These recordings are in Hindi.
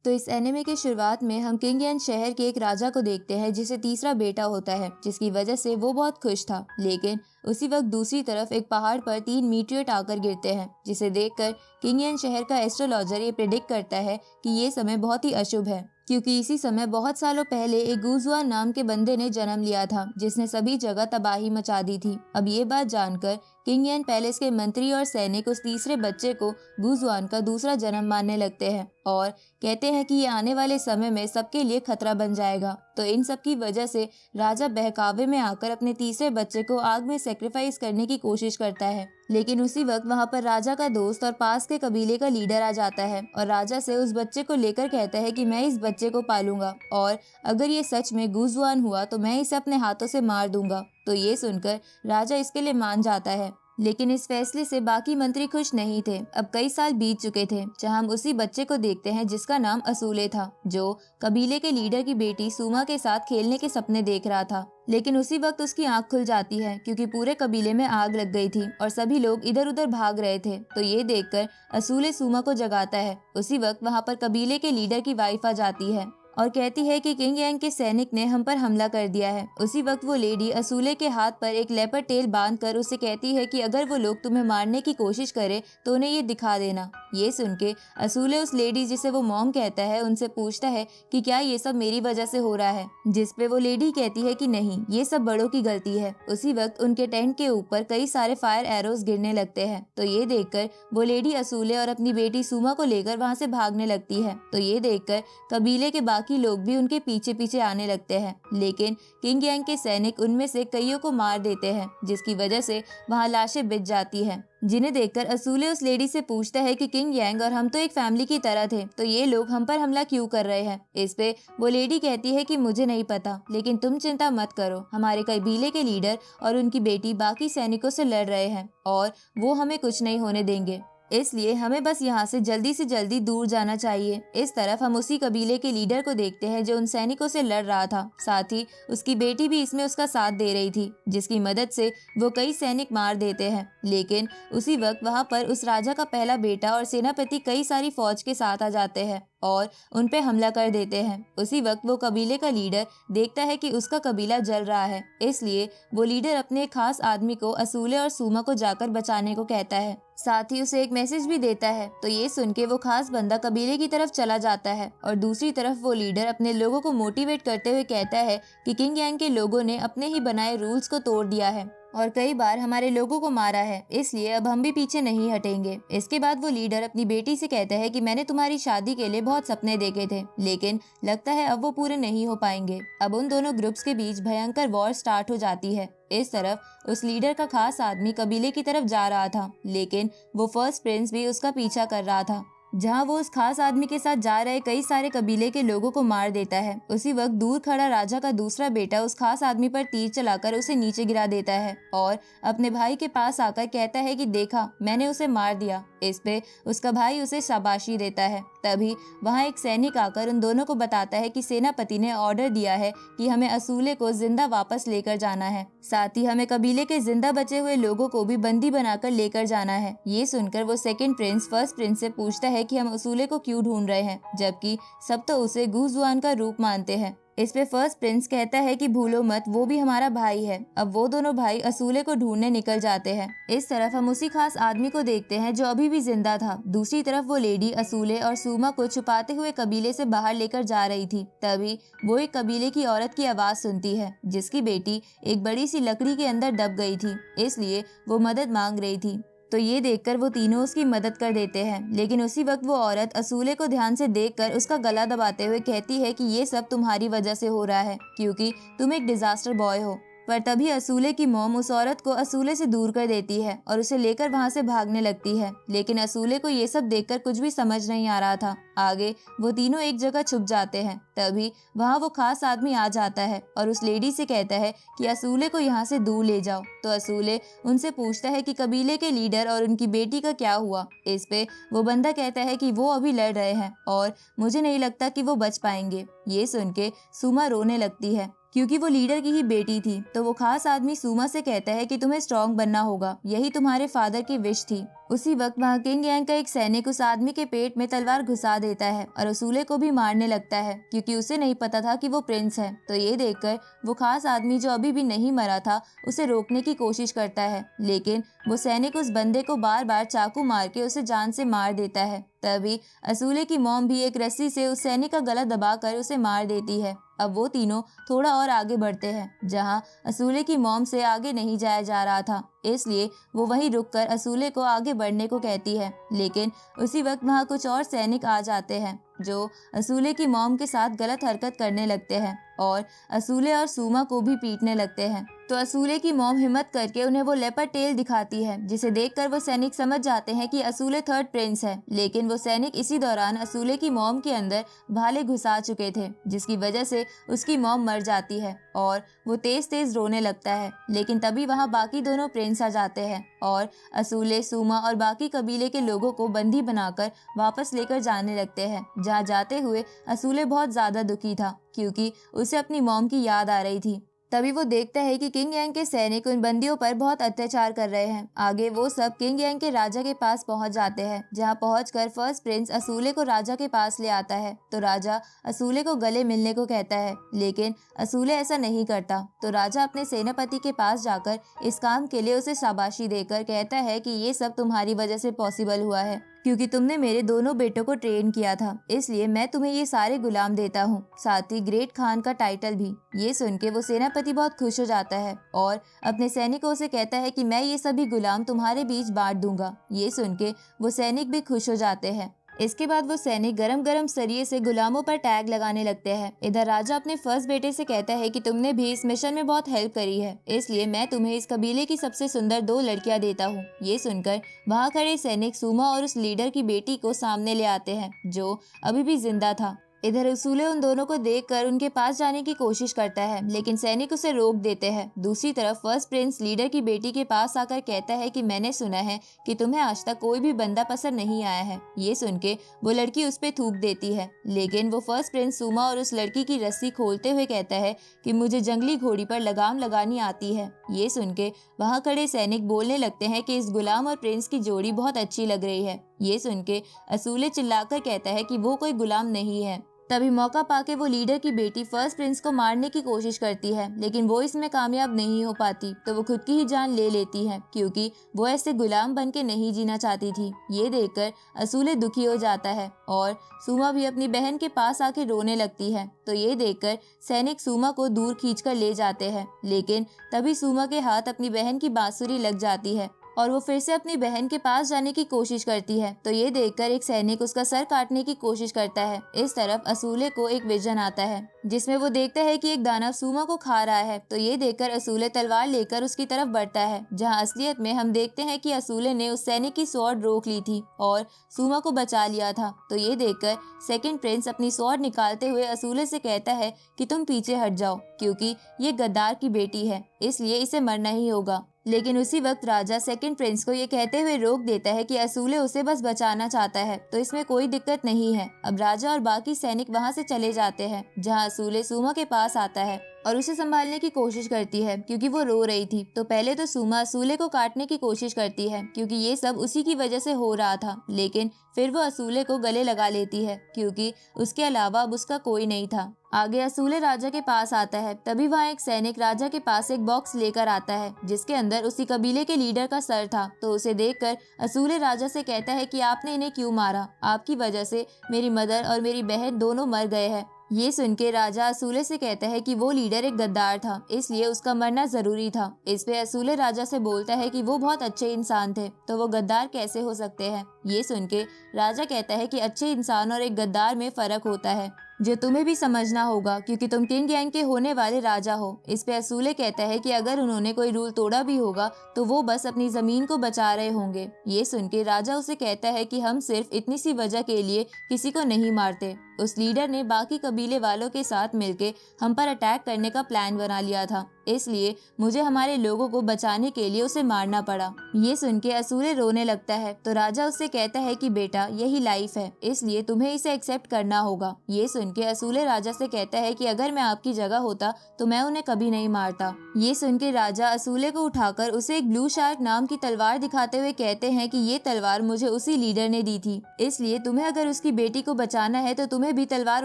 तो इस एनिमे की शुरुआत में हम किंग एन शहर के एक राजा को देखते हैं जिसे तीसरा बेटा होता है, जिसकी वजह से वो बहुत खुश था। लेकिन उसी वक्त दूसरी तरफ एक पहाड़ पर 3 मीटियोर आकर गिरते हैं, जिसे देखकर किंग एन शहर का एस्ट्रोलॉजर ये प्रिडिक्ट करता है कि ये समय बहुत ही अशुभ है, क्योंकि इसी समय बहुत सालों पहले एक गुजुआन नाम के बंदे ने जन्म लिया था, जिसने सभी जगह तबाही मचा दी थी। अब ये बात जानकर किंग एन पैलेस के मंत्री और सैनिक उस तीसरे बच्चे को गुजुआन का दूसरा जन्म मानने लगते हैं और कहते हैं कि ये आने वाले समय में सबके लिए खतरा बन जाएगा। तो इन सब की वजह से राजा बहकावे में आकर अपने तीसरे बच्चे को आग में सेक्रीफाइस करने की कोशिश करता है। लेकिन उसी वक्त वहाँ पर राजा का दोस्त और पास के कबीले का लीडर आ जाता है और राजा से उस बच्चे को लेकर कहता है कि मैं इस बच्चे को पालूंगा और अगर ये सच में गुजुआन हुआ तो मैं इसे अपने हाथों से मार दूंगा। तो ये सुनकर राजा इसके लिए मान जाता है। लेकिन इस फैसले से बाकी मंत्री खुश नहीं थे। अब कई साल बीत चुके थे जहां हम उसी बच्चे को देखते हैं जिसका नाम असूले था, जो कबीले के लीडर की बेटी सुमा के साथ खेलने के सपने देख रहा था। लेकिन उसी वक्त उसकी आंख खुल जाती है क्योंकि पूरे कबीले में आग लग गई थी और सभी लोग इधर उधर भाग रहे थे। तो ये देखकर असूले सुमा को जगाता है। उसी वक्त वहाँ पर कबीले के लीडर की वाइफ आ जाती है और कहती है कि किंग यांग के सैनिक ने हम पर हमला कर दिया है। उसी वक्त वो लेडी असूले के हाथ पर एक लेपर्ड टेल बांधकर उसे कहती है कि अगर वो लोग तुम्हें मारने की कोशिश करे तो उन्हें ये दिखा देना। ये सुन के असूले उस लेडी जिसे वो मॉम कहता है उनसे पूछता है कि क्या ये सब मेरी वजह से हो रहा है, जिस पे वो लेडी कहती है कि नहीं, ये सब बड़ों की गलती है। उसी वक्त उनके टेंट के ऊपर कई सारे फायर एरोज गिरने लगते हैं। तो ये देखकर वो लेडी असूले और अपनी बेटी सुमा को लेकर वहाँ से भागने लगती है। तो ये देखकर कबीले के बाकी लोग भी उनके पीछे पीछे आने लगते हैं। लेकिन किंग यांग के सैनिक उनमें से कईयों को मार देते हैं, जिसकी वजह से वहाँ लाशें बिछ जाती हैं। जिन्हें देखकर असूले उस लेडी से पूछता है कि किंग यांग और हम तो एक फैमिली की तरह थे, तो ये लोग हम पर हमला क्यों कर रहे हैं। इस पे वो लेडी कहती है कि मुझे नहीं पता, लेकिन तुम चिंता मत करो, हमारे कबीले के लीडर और उनकी बेटी बाकी सैनिकों से लड़ रहे हैं और वो हमें कुछ नहीं होने देंगे, इसलिए हमें बस यहाँ से जल्दी दूर जाना चाहिए। इस तरफ हम उसी कबीले के लीडर को देखते हैं जो उन सैनिकों से लड़ रहा था। साथ ही उसकी बेटी भी इसमें उसका साथ दे रही थी, जिसकी मदद से वो कई सैनिक मार देते हैं। लेकिन उसी वक्त वहाँ पर उस राजा का पहला बेटा और सेनापति कई सारी फौज के साथ आ जाते हैं और उन पे हमला कर देते हैं। उसी वक्त वो कबीले का लीडर देखता है कि उसका कबीला जल रहा है, इसलिए वो लीडर अपने खास आदमी को असूले और सुमा को जाकर बचाने को कहता है। साथ ही उसे एक मैसेज भी देता है। तो ये सुन के वो खास बंदा कबीले की तरफ चला जाता है और दूसरी तरफ वो लीडर अपने लोगों को मोटिवेट करते हुए कहता है कि किंग यांग के लोगों ने अपने ही बनाए रूल्स को तोड़ दिया है और कई बार हमारे लोगों को मारा है, इसलिए अब हम भी पीछे नहीं हटेंगे। इसके बाद वो लीडर अपनी बेटी से कहता है कि मैंने तुम्हारी शादी के लिए बहुत सपने देखे थे, लेकिन लगता है अब वो पूरे नहीं हो पाएंगे। अब उन दोनों ग्रुप्स के बीच भयंकर वॉर स्टार्ट हो जाती है। इस तरफ उस लीडर का खास आदमी कबीले की तरफ जा रहा था, लेकिन वो फर्स्ट प्रिंस भी उसका पीछा कर रहा था। जहां वो उस खास आदमी के साथ जा रहे कई सारे कबीले के लोगों को मार देता है। उसी वक्त दूर खड़ा राजा का दूसरा बेटा उस खास आदमी पर तीर चलाकर उसे नीचे गिरा देता है और अपने भाई के पास आकर कहता है कि देखा, मैंने उसे मार दिया। इस पे उसका भाई उसे शाबाशी देता है। तभी वहाँ एक सैनिक आकर उन दोनों को बताता है कि सेनापति ने ऑर्डर दिया है कि हमें असूले को जिंदा वापस लेकर जाना है, साथ ही हमें कबीले के जिंदा बचे हुए लोगों को भी बंदी बनाकर लेकर जाना है। ये सुनकर वो सेकंड प्रिंस फर्स्ट प्रिंस से पूछता है कि हम असूले को क्यों ढूंढ रहे हैं, जबकि सब तो उसे गुजुआन का रूप मानते हैं। इस पे फर्स्ट प्रिंस कहता है कि भूलो मत, वो भी हमारा भाई है। अब वो दोनों भाई असूले को ढूंढने निकल जाते हैं। इस तरफ हम उसी खास आदमी को देखते हैं जो अभी भी जिंदा था। दूसरी तरफ वो लेडी असूले और सुमा को छुपाते हुए कबीले से बाहर लेकर जा रही थी। तभी वो एक कबीले की औरत की आवाज सुनती है, जिसकी बेटी एक बड़ी सी लकड़ी के अंदर दब गई थी, इसलिए वो मदद मांग रही थी। तो ये देखकर वो तीनों उसकी मदद कर देते हैं। लेकिन उसी वक्त वो औरत असूले को ध्यान से देखकर उसका गला दबाते हुए कहती है कि ये सब तुम्हारी वजह से हो रहा है, क्योंकि तुम एक डिजास्टर बॉय हो। पर तभी असूले की मॉम उस औरत को असूले से दूर कर देती है और उसे लेकर वहाँ से भागने लगती है। लेकिन असूले को ये सब देखकर कुछ भी समझ नहीं आ रहा था। आगे वो तीनों एक जगह छुप जाते हैं। तभी वहाँ वो खास आदमी आ जाता है और उस लेडी से कहता है कि असूले को यहाँ से दूर ले जाओ। तो असूले उनसे पूछता है कि कबीले के लीडर और उनकी बेटी का क्या हुआ। इस पे वो बंदा कहता है कि वो अभी लड़ रहे हैं और मुझे नहीं लगता कि वो बच पाएंगे। ये सुन के सुमा रोने लगती है, क्योंकि वो लीडर की ही बेटी थी। तो वो खास आदमी सुमा से कहता है कि तुम्हें स्ट्रॉन्ग बनना होगा, यही तुम्हारे फादर की विश थी। उसी वक्त वहाँ किंग यांग का एक सैनिक उस आदमी के पेट में तलवार घुसा देता है और असूले को भी मारने लगता है, क्योंकि उसे नहीं पता था कि वो प्रिंस है। तो ये देखकर वो खास आदमी जो अभी भी नहीं मरा था उसे रोकने की कोशिश करता है, लेकिन वो सैनिक उस बंदे को बार बार चाकू मार के उसे जान से मार देता है। तभी असूले की मॉम भी एक रस्सी से उस सैनिक का गला दबाकर उसे मार देती है। अब वो तीनों थोड़ा और आगे बढ़ते हैं, जहां असूले की मॉम से आगे नहीं जाया जा रहा था, इसलिए वो वहीं रुककर असूले को आगे बढ़ने को कहती है। लेकिन उसी वक्त वहां कुछ और सैनिक आ जाते हैं जो असूले की मॉम के साथ गलत हरकत करने लगते हैं और असूले और सूमा को भी पीटने लगते हैं। तो असूले की मॉम हिम्मत करके उन्हें वो लेपर्ड टेल दिखाती है, जिसे देखकर वो सैनिक समझ जाते हैं कि असूले थर्ड प्रिंस है। लेकिन वो सैनिक इसी दौरान असूले की मॉम के अंदर भाले घुसा चुके थे, जिसकी वजह से उसकी मॉम मर जाती है और वो तेज तेज रोने लगता है। लेकिन तभी वहाँ बाकी दोनों प्रिंस आ जाते हैं और असूले, सूमा और बाकी कबीले के लोगों को बंदी बनाकर वापस लेकर जाने लगते हैं। जहाँ जाते हुए असूले बहुत ज्यादा दुखी था, क्योंकि उसे अपनी मॉम की याद आ रही थी। तभी वो देखता है कि किंग यांग के सैनिक उन बंदियों पर बहुत अत्याचार कर रहे हैं। आगे वो सब किंग यांग के राजा के पास पहुंच जाते हैं, जहां पहुंचकर फर्स्ट प्रिंस असूले को राजा के पास ले आता है। तो राजा असूले को गले मिलने को कहता है, लेकिन असूले ऐसा नहीं करता। तो राजा अपने सेनापति के पास जाकर इस काम के लिए उसे शाबाशी देकर कहता है कि ये सब तुम्हारी वजह से पॉसिबल हुआ है, क्योंकि तुमने मेरे दोनों बेटों को ट्रेन किया था, इसलिए मैं तुम्हें ये सारे गुलाम देता हूँ, साथ ही ग्रेट खान का टाइटल भी। ये सुन के वो सेनापति बहुत खुश हो जाता है और अपने सैनिकों से कहता है कि मैं ये सभी गुलाम तुम्हारे बीच बांट दूंगा। ये सुन के वो सैनिक भी खुश हो जाते हैं। इसके बाद वो सैनिक गरम गरम सरिये से गुलामों पर टैग लगाने लगते हैं। इधर राजा अपने फर्स्ट बेटे से कहता है कि तुमने भी इस मिशन में बहुत हेल्प करी है, इसलिए मैं तुम्हें इस कबीले की सबसे सुंदर 2 लड़कियां देता हूँ। ये सुनकर वहाँ खड़े सैनिक सूमा और उस लीडर की बेटी को सामने ले आते हैं, जो अभी भी जिंदा था। इधर असूले उन दोनों को देखकर उनके पास जाने की कोशिश करता है, लेकिन सैनिक उसे रोक देते हैं। दूसरी तरफ फर्स्ट प्रिंस लीडर की बेटी के पास आकर कहता है कि मैंने सुना है कि तुम्हें आज तक कोई भी बंदा पसंद नहीं आया है। ये सुन के वो लड़की उस पे थूक देती है, लेकिन वो फर्स्ट प्रिंस सूमा और उस लड़की की रस्सी खोलते हुए कहता है कि मुझे जंगली घोड़ी पर लगाम लगानी आती है। ये सुन के वहाँ खड़े सैनिक बोलने लगते हैं कि इस गुलाम और प्रिंस की जोड़ी बहुत अच्छी लग रही है। ये सुन के असूले चिल्लाकर कहता है कि वो कोई गुलाम नहीं है। तभी मौका पाके वो लीडर की बेटी फर्स्ट प्रिंस को मारने की कोशिश करती है, लेकिन वो इसमें कामयाब नहीं हो पाती। तो वो खुद की ही जान ले लेती है, क्योंकि वो ऐसे गुलाम बन के नहीं जीना चाहती थी। ये देखकर असूले दुखी हो जाता है और सूमा भी अपनी बहन के पास आके रोने लगती है। तो ये देखकर सैनिक सूमा को दूर खींचकर ले जाते हैं, लेकिन तभी सूमा के हाथ अपनी बहन की बांसुरी लग जाती है और वो फिर से अपनी बहन के पास जाने की कोशिश करती है। तो ये देखकर एक सैनिक उसका सर काटने की कोशिश करता है। इस तरफ असूले को एक विजन आता है, जिसमें वो देखता है कि एक दानव सूमा को खा रहा है। तो ये देखकर असूले तलवार लेकर उसकी तरफ बढ़ता है, जहां असलियत में हम देखते हैं कि असूले ने उस सैनिक की स्वॉर्ड रोक ली थी और सूमा को बचा लिया था। तो ये देखकर सेकंड प्रिंस अपनी स्वॉर्ड निकालते हुए असूले से कहता है कि तुम पीछे हट जाओ, क्योंकि ये गद्दार की बेटी है, इसलिए इसे मरना ही होगा। लेकिन उसी वक्त राजा सेकंड प्रिंस को ये कहते हुए रोक देता है कि असूले उसे बस बचाना चाहता है, तो इसमें कोई दिक्कत नहीं है। अब राजा और बाकी सैनिक वहां से चले जाते हैं, जहां असूले सूमा के पास आता है और उसे संभालने की कोशिश करती है, क्योंकि वो रो रही थी। तो पहले तो सूमा असूले को काटने की कोशिश करती है, क्योंकि ये सब उसी की वजह से हो रहा था, लेकिन फिर वो असूले को गले लगा लेती है, क्योंकि उसके अलावा अब उसका कोई नहीं था। आगे असूले राजा के पास आता है। तभी वहाँ एक सैनिक राजा के पास एक बॉक्स लेकर आता है, जिसके अंदर उसी कबीले के लीडर का सर था। तो उसे देखकर असूले राजा से कहता है कि आपने इन्हें क्यों मारा? आपकी वजह से मेरी मदर और मेरी बहन दोनों मर गए हैं। ये सुन के राजा असूले से कहता है कि वो लीडर एक गद्दार था, इसलिए उसका मरना जरूरी था। इस पे असूले राजा से बोलता है कि वो बहुत अच्छे इंसान थे, तो वो गद्दार कैसे हो सकते हैं? ये सुन के राजा कहता है कि अच्छे इंसान और एक गद्दार में फर्क होता है, जो तुम्हें भी समझना होगा, क्योंकि तुम किंग यांग के होने वाले राजा हो। इस पे असूले कहता है कि अगर उन्होंने कोई रूल तोड़ा भी होगा तो वो बस अपनी जमीन को बचा रहे होंगे। ये सुन के राजा उसे कहता है कि हम सिर्फ इतनी सी वजह के लिए किसी को नहीं मारते। उस लीडर ने बाकी कबीले वालों के साथ मिलकर हम पर अटैक करने का प्लान बना लिया था, इसलिए मुझे हमारे लोगों को बचाने के लिए उसे मारना पड़ा। ये सुन के असूले रोने लगता है तो राजा उससे कहता है कि बेटा यही लाइफ है, इसलिए तुम्हें इसे एक्सेप्ट करना होगा। ये सुन के असूले राजा से कहता है कि अगर मैं आपकी जगह होता तो मैं उन्हें कभी नहीं मारता। ये सुन के राजा असूले को उठाकर उसे एक ब्लू शार्क नाम की तलवार दिखाते हुए कहते हैं कि ये तलवार मुझे उसी लीडर ने दी थी, इसलिए तुम्हें अगर उसकी बेटी को बचाना है तो तुम्हें भी तलवार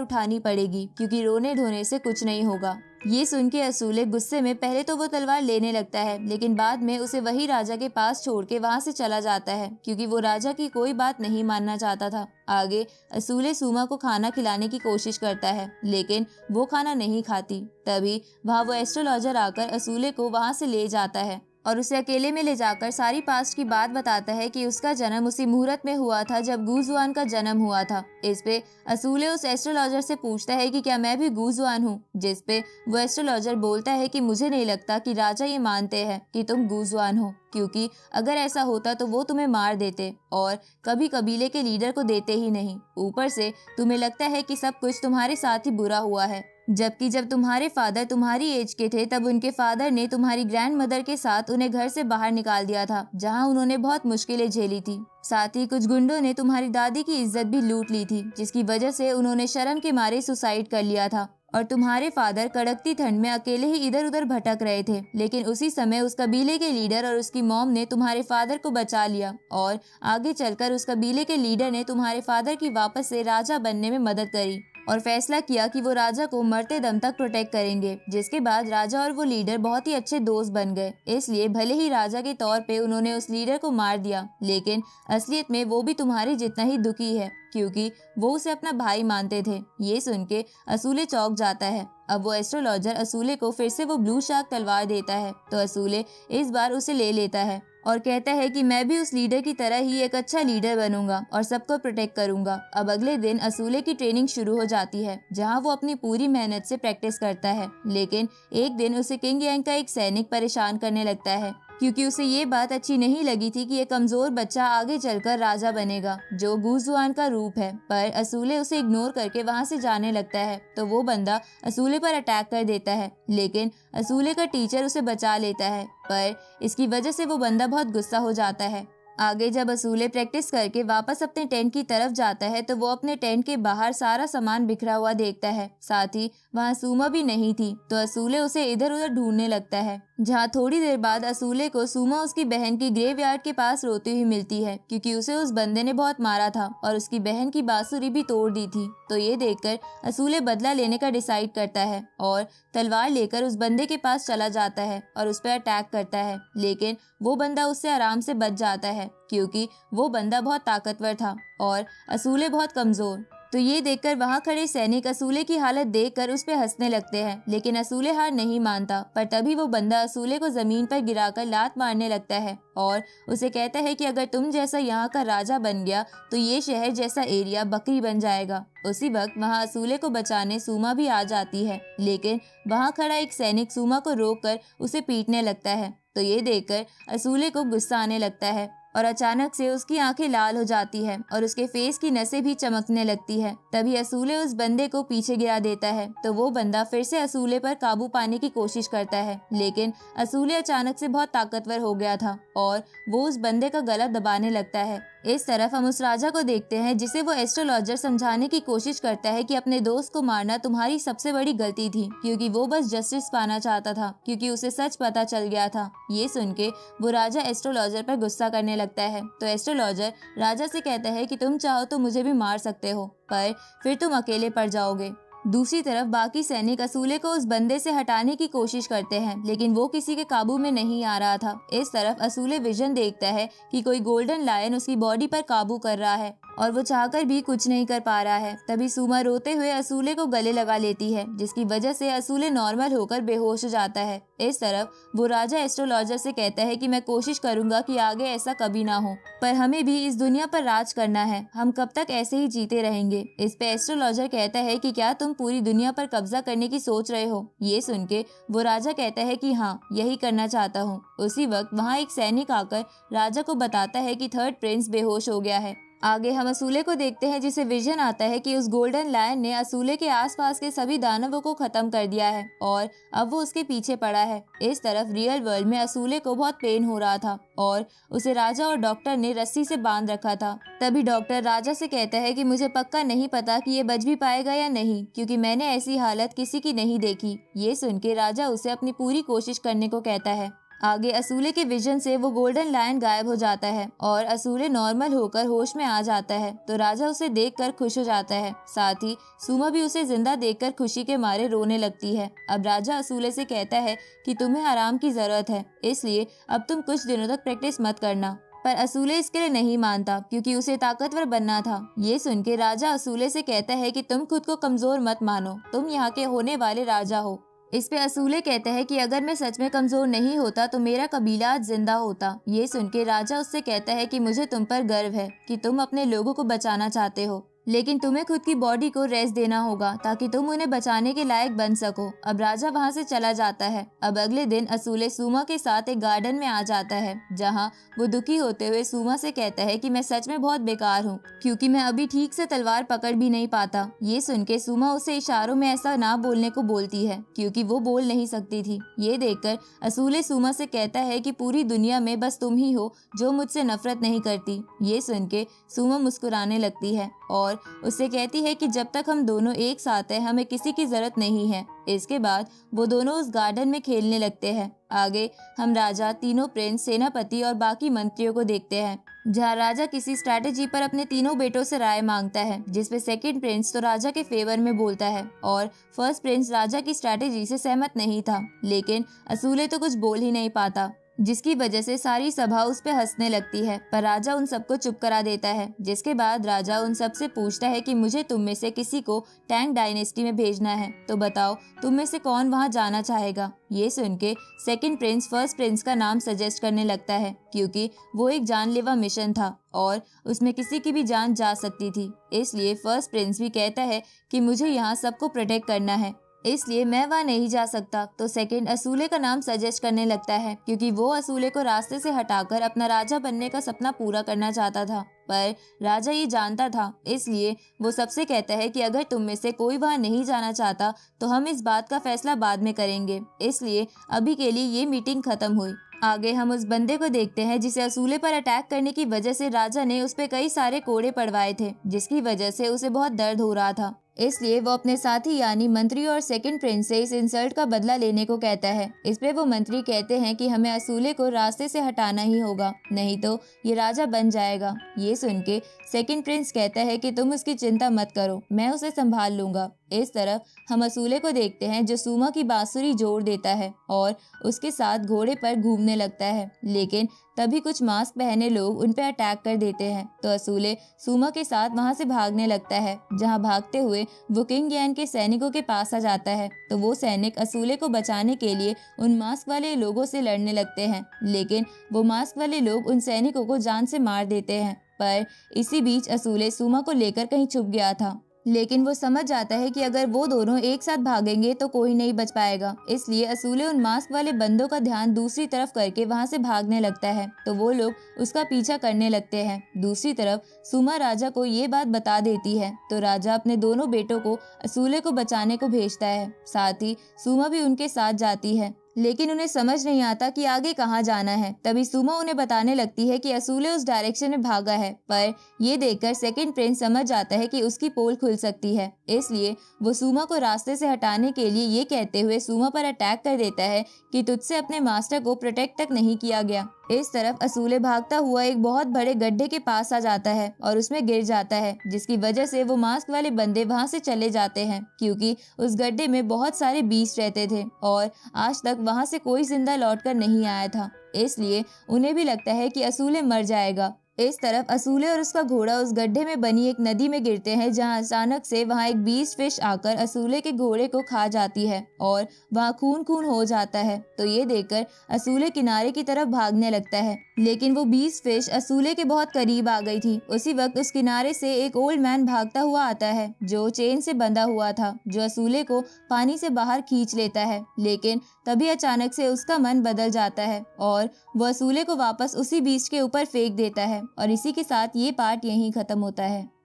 उठानी पड़ेगी, क्योंकि रोने धोने से कुछ नहीं होगा। ये सुन के असूले गुस्से में पहले तो वो तलवार लेने लगता है, लेकिन बाद में उसे वही राजा के पास छोड़ के वहाँ से चला जाता है, क्योंकि वो राजा की कोई बात नहीं मानना चाहता था। आगे असूले सूमा को खाना खिलाने की कोशिश करता है, लेकिन वो खाना नहीं खाती। तभी वहाँ वो एस्ट्रोलॉजर आकर असूले को वहाँ से ले जाता है और उसे अकेले में ले जाकर सारी पास्ट की बात बताता है कि उसका जन्म उसी मुहूर्त में हुआ था जब गूजुआन का जन्म हुआ था। इस पे असूले उस एस्ट्रोलॉजर से पूछता है कि क्या मैं भी गूजुआन हूँ, जिस पे वो एस्ट्रोलॉजर बोलता है कि मुझे नहीं लगता कि राजा ये मानते हैं कि तुम गूजुआन हो, क्योंकि अगर ऐसा होता तो वो तुम्हें मार देते और कभी कबीले के लीडर को देते ही नहीं। ऊपर से तुम्हें लगता है कि सब कुछ तुम्हारे साथ ही बुरा हुआ है, जबकि जब तुम्हारे फादर तुम्हारी एज के थे तब उनके फादर ने तुम्हारी ग्रैंड मदर के साथ उन्हें घर से बाहर निकाल दिया था, जहां उन्होंने बहुत मुश्किलें झेली थी। साथ ही कुछ गुंडों ने तुम्हारी दादी की इज्जत भी लूट ली थी, जिसकी वजह से उन्होंने शर्म के मारे सुसाइड कर लिया था। और तुम्हारे फादर कड़कती ठंड में अकेले ही इधर उधर भटक रहे थे, लेकिन उसी समय उस कबीले के लीडर और उसकी मॉम ने तुम्हारे फादर को बचा लिया और आगे चलकर उस कबीले के लीडर ने तुम्हारे फादर की वापस से राजा बनने में मदद करी और फैसला किया कि वो राजा को मरते दम तक प्रोटेक्ट करेंगे। जिसके बाद राजा और वो लीडर बहुत ही अच्छे दोस्त बन गए। इसलिए भले ही राजा के तौर पे उन्होंने उस लीडर को मार दिया, लेकिन असलियत में वो भी तुम्हारे जितना ही दुखी है, क्योंकि वो उसे अपना भाई मानते थे। ये सुन के असूले चौंक जाता है। अब वो एस्ट्रोलॉजर असूले को फिर से वो ब्लू शार्क तलवार देता है तो असूले इस बार उसे ले लेता है और कहता है कि मैं भी उस लीडर की तरह ही एक अच्छा लीडर बनूंगा और सबको प्रोटेक्ट करूंगा। अब अगले दिन असूले की ट्रेनिंग शुरू हो जाती है, जहां वो अपनी पूरी मेहनत से प्रैक्टिस करता है। लेकिन एक दिन उसे किंग यांग का एक सैनिक परेशान करने लगता है, क्योंकि उसे ये बात अच्छी नहीं लगी थी कि ये कमजोर बच्चा आगे चलकर राजा बनेगा, जो गूजुआन का रूप है। पर असूले उसे इग्नोर करके वहाँ से जाने लगता है तो वो बंदा असूले पर अटैक कर देता है, लेकिन असूले का टीचर उसे बचा लेता है। पर इसकी वजह से वो बंदा बहुत गुस्सा हो जाता है। आगे जब असूले प्रैक्टिस करके वापस अपने टेंट की तरफ जाता है तो वो अपने टेंट के बाहर सारा सामान बिखरा हुआ देखता है, साथ ही वहाँ सूमा भी नहीं थी। तो असूले उसे इधर उधर ढूंढने लगता है, जहाँ थोड़ी देर बाद असूले को सूमा उसकी बहन की ग्रेवयार्ड के पास रोती हुई मिलती है, क्योंकि उसे उस बंदे ने बहुत मारा था और उसकी बहन की बांसुरी भी तोड़ दी थी। तो ये देखकर असूले बदला लेने का डिसाइड करता है और तलवार लेकर उस बंदे के पास चला जाता है और उस पर अटैक करता है, लेकिन वो बंदा उससे आराम से बच जाता है, क्योंकि वो बंदा बहुत ताकतवर था और असूले बहुत कमजोर। तो ये देखकर वहाँ खड़े सैनिक असूले की हालत देखकर उस पे हंसने लगते हैं, लेकिन असूले हार नहीं मानता। पर तभी वो बंदा असूले को जमीन पर गिराकर लात मारने लगता है और उसे कहता है कि अगर तुम जैसा यहाँ का राजा बन गया तो ये शहर जैसा एरिया बकरी बन जाएगा। उसी वक्त वहाँ असूले को बचाने सूमा भी आ जाती है, लेकिन वहाँ खड़ा एक सैनिक सूमा को रोककर उसे पीटने लगता है। तो ये देखकर असूले को गुस्सा आने लगता है और अचानक से उसकी आंखें लाल हो जाती है और उसके फेस की नसें भी चमकने लगती है। तभी असूले उस बंदे को पीछे गिरा देता है तो वो बंदा फिर से असूले पर काबू पाने की कोशिश करता है, लेकिन असूले अचानक से बहुत ताकतवर हो गया था और वो उस बंदे का गला दबाने लगता है। इस तरफ हम उस राजा को देखते हैं जिसे वो एस्ट्रोलॉजर समझाने की कोशिश करता है कि अपने दोस्त को मारना तुम्हारी सबसे बड़ी गलती थी, क्योंकि वो बस जस्टिस पाना चाहता था, क्योंकि उसे सच पता चल गया था। ये सुन के वो राजा एस्ट्रोलॉजर पर गुस्सा करने लगता है तो एस्ट्रोलॉजर राजा से कहता है कि तुम चाहो तो मुझे भी मार सकते हो, पर फिर तुम अकेले पड़ जाओगे। दूसरी तरफ बाकी सैनिक असूले को उस बंदे से हटाने की कोशिश करते हैं, लेकिन वो किसी के काबू में नहीं आ रहा था। इस तरफ असूले विजन देखता है कि कोई गोल्डन लायन उसकी बॉडी पर काबू कर रहा है और वो चाहकर भी कुछ नहीं कर पा रहा है। तभी सूमा रोते हुए असूले को गले लगा लेती है, जिसकी वजह से असूले नॉर्मल होकर बेहोश हो जाता है। इस तरफ वो राजा एस्ट्रोलॉजर से कहता है कि मैं कोशिश करूंगा कि आगे ऐसा कभी ना हो, पर हमें भी इस दुनिया पर राज करना है, हम कब तक ऐसे ही जीते रहेंगे। इस पे एस्ट्रोलॉजर कहता है कि क्या तुम पूरी दुनिया पर कब्जा करने की सोच रहे हो। ये सुन के वो राजा कहता है कि हाँ, यही करना चाहता हूँ। उसी वक्त वहाँ एक सैनिक आकर राजा को बताता है कि थर्ड प्रिंस बेहोश हो गया है आगे हम असूले को देखते हैं जिसे विजन आता है कि उस गोल्डन लायन ने असूले के आसपास के सभी दानवों को खत्म कर दिया है और अब वो उसके पीछे पड़ा है। इस तरफ रियल वर्ल्ड में असूले को बहुत पेन हो रहा था और उसे राजा और डॉक्टर ने रस्सी से बांध रखा था। तभी डॉक्टर राजा से कहता है कि मुझे पक्का नहीं पता कि ये बच भी पाएगा या नहीं, क्योंकि मैंने ऐसी हालत किसी की नहीं देखी। ये सुन के राजा उसे अपनी पूरी कोशिश करने को कहता है। आगे असूले के विजन से वो गोल्डन लायन गायब हो जाता है और असूले नॉर्मल होकर होश में आ जाता है, तो राजा उसे देखकर खुश हो जाता है। साथ ही सुमा भी उसे जिंदा देखकर खुशी के मारे रोने लगती है। अब राजा असूले से कहता है कि तुम्हें आराम की जरूरत है, इसलिए अब तुम कुछ दिनों तक प्रैक्टिस मत करना। पर असूले इसके लिए नहीं मानता, क्योंकि उसे ताकतवर बनना था। ये सुन के राजा असूले से कहता है कि तुम खुद को कमजोर मत मानो, तुम यहाँ के होने वाले राजा हो। इस पे असूले कहते हैं कि अगर मैं सच में कमजोर नहीं होता तो मेरा कबीला आज जिंदा होता। ये सुन के राजा उससे कहता है कि मुझे तुम पर गर्व है कि तुम अपने लोगों को बचाना चाहते हो, लेकिन तुम्हें खुद की बॉडी को रेस्ट देना होगा ताकि तुम उन्हें बचाने के लायक बन सको। अब राजा वहाँ से चला जाता है। अब अगले दिन असूले सुमा के साथ एक गार्डन में आ जाता है, जहाँ वो दुखी होते हुए सुमा से कहता है कि मैं सच में बहुत बेकार हूँ, क्योंकि मैं अभी ठीक से तलवार पकड़ भी नहीं पाता। ये सुन के सुमा उसे इशारों में ऐसा ना बोलने को बोलती है, क्योंकि वो बोल नहीं सकती थी। ये देखकर असूले सुमा से कहता है कि पूरी दुनिया में बस तुम ही हो जो मुझसे नफरत नहीं करती। ये सुन के सुमा मुस्कुराने लगती है और उससे कहती है कि जब तक हम दोनों एक साथ हैं हमें किसी की जरूरत नहीं है। इसके बाद वो दोनों उस गार्डन में खेलने लगते हैं। आगे हम राजा, तीनों प्रिंस, सेनापति और बाकी मंत्रियों को देखते हैं, जहाँ राजा किसी स्ट्रैटेजी पर अपने तीनों बेटों से राय मांगता है, जिसपे सेकंड प्रिंस तो राजा के फेवर में बोलता है और फर्स्ट प्रिंस राजा की स्ट्रैटेजी से सहमत नहीं था। लेकिन असूले तो कुछ बोल ही नहीं पाता, जिसकी वजह से सारी सभा उस पे हंसने लगती है, पर राजा उन सबको चुप करा देता है। जिसके बाद राजा उन सब से पूछता है कि मुझे तुम में से किसी को टैंग डायनेस्टी में भेजना है, तो बताओ तुम में से कौन वहां जाना चाहेगा। ये सुन के सेकेंड प्रिंस फर्स्ट प्रिंस का नाम सजेस्ट करने लगता है, क्योंकि वो एक जानलेवा मिशन था और उसमें किसी की भी जान जा सकती थी। इसलिए फर्स्ट प्रिंस भी कहता है कि मुझे यहाँ सबको प्रोटेक्ट करना है, इसलिए मैं वहाँ नहीं जा सकता। तो सेकंड असूले का नाम सजेस्ट करने लगता है, क्योंकि वो असूले को रास्ते से हटाकर अपना राजा बनने का सपना पूरा करना चाहता था। पर राजा ये जानता था, इसलिए वो सबसे कहता है कि अगर तुम में से कोई वहाँ नहीं जाना चाहता तो हम इस बात का फैसला बाद में करेंगे, इसलिए अभी के लिए ये मीटिंग खत्म हुई। आगे हम उस बंदे को देखते हैं जिसे असूले पर अटैक करने की वजह से राजा ने उस पे कई सारे कोड़े पड़वाए थे, जिसकी वजह से उसे बहुत दर्द हो रहा था। इसलिए वो अपने साथी यानी मंत्री और सेकंड प्रिंस से इस इंसल्ट का बदला लेने को कहता है। इस पे वो मंत्री कहते हैं कि हमें असूले को रास्ते से हटाना ही होगा, नहीं तो ये राजा बन जाएगा। ये सुन के सेकंड प्रिंस कहता है कि तुम उसकी चिंता मत करो, मैं उसे संभाल लूंगा। इस तरफ हम असूले को देखते हैं जो सुमा की बांसुरी जोड़ देता है और उसके साथ घोड़े पर घूमने लगता है, लेकिन तभी कुछ मास्क पहने लोग उन पर अटैक कर देते हैं। तो असूले सुमा के साथ वहां से भागने लगता है, जहां भागते हुए वो किंग यान के सैनिकों के पास आ जाता है। तो वो सैनिक असूले को बचाने के लिए उन मास्क वाले लोगों से लड़ने लगते हैं, लेकिन वो मास्क वाले लोग उन सैनिकों को जान से मार देते हैं। पर इसी बीच असूले सुमा को लेकर कहीं छुप गया था, लेकिन वो समझ जाता है कि अगर वो दोनों एक साथ भागेंगे तो कोई नहीं बच पाएगा। इसलिए असूले उन मास्क वाले बंदों का ध्यान दूसरी तरफ करके वहां से भागने लगता है, तो वो लोग उसका पीछा करने लगते हैं। दूसरी तरफ सुमा राजा को ये बात बता देती है, तो राजा अपने दोनों बेटों को असूले को बचाने को भेजता है। साथ ही सुमा भी उनके साथ जाती है, लेकिन उन्हें समझ नहीं आता कि आगे कहाँ जाना है। तभी सुमा उन्हें बताने लगती है कि असूले उस डायरेक्शन में भागा है, पर ये देखकर सेकंड प्रिंस समझ जाता है कि उसकी पोल खुल सकती है। इसलिए वो सुमा को रास्ते से हटाने के लिए ये कहते हुए सुमा पर अटैक कर देता है कि तुझसे अपने मास्टर को प्रोटेक्ट तक नहीं किया गया। इस तरफ असूले भागता हुआ एक बहुत बड़े गड्ढे के पास आ जाता है और उसमें गिर जाता है, जिसकी वजह से वो मास्क वाले बंदे वहां से चले जाते हैं, क्योंकि उस गड्ढे में बहुत सारे बीस्ट रहते थे और आज तक वहां से कोई जिंदा लौटकर नहीं आया था। इसलिए उन्हें भी लगता है कि असूले मर जाएगा। इस तरफ असूले और उसका घोड़ा उस गड्ढे में बनी एक नदी में गिरते हैं, जहां अचानक से वहां एक बीस्ट फिश आकर असूले के घोड़े को खा जाती है और वहां खून खून हो जाता है। तो ये देखकर असूले किनारे की तरफ भागने लगता है, लेकिन वो बीस्ट फिश असूले के बहुत करीब आ गई थी। उसी वक्त उस किनारे से एक ओल्ड मैन भागता हुआ आता है, जो चेन से बंधा हुआ था, जो असूले को पानी से बाहर खींच लेता है। लेकिन तभी अचानक से उसका मन बदल जाता है और वो असूले को वापस उसी बीस्ट के ऊपर फेंक देता है। और इसी के साथ ये पार्ट यहीं खत्म होता है।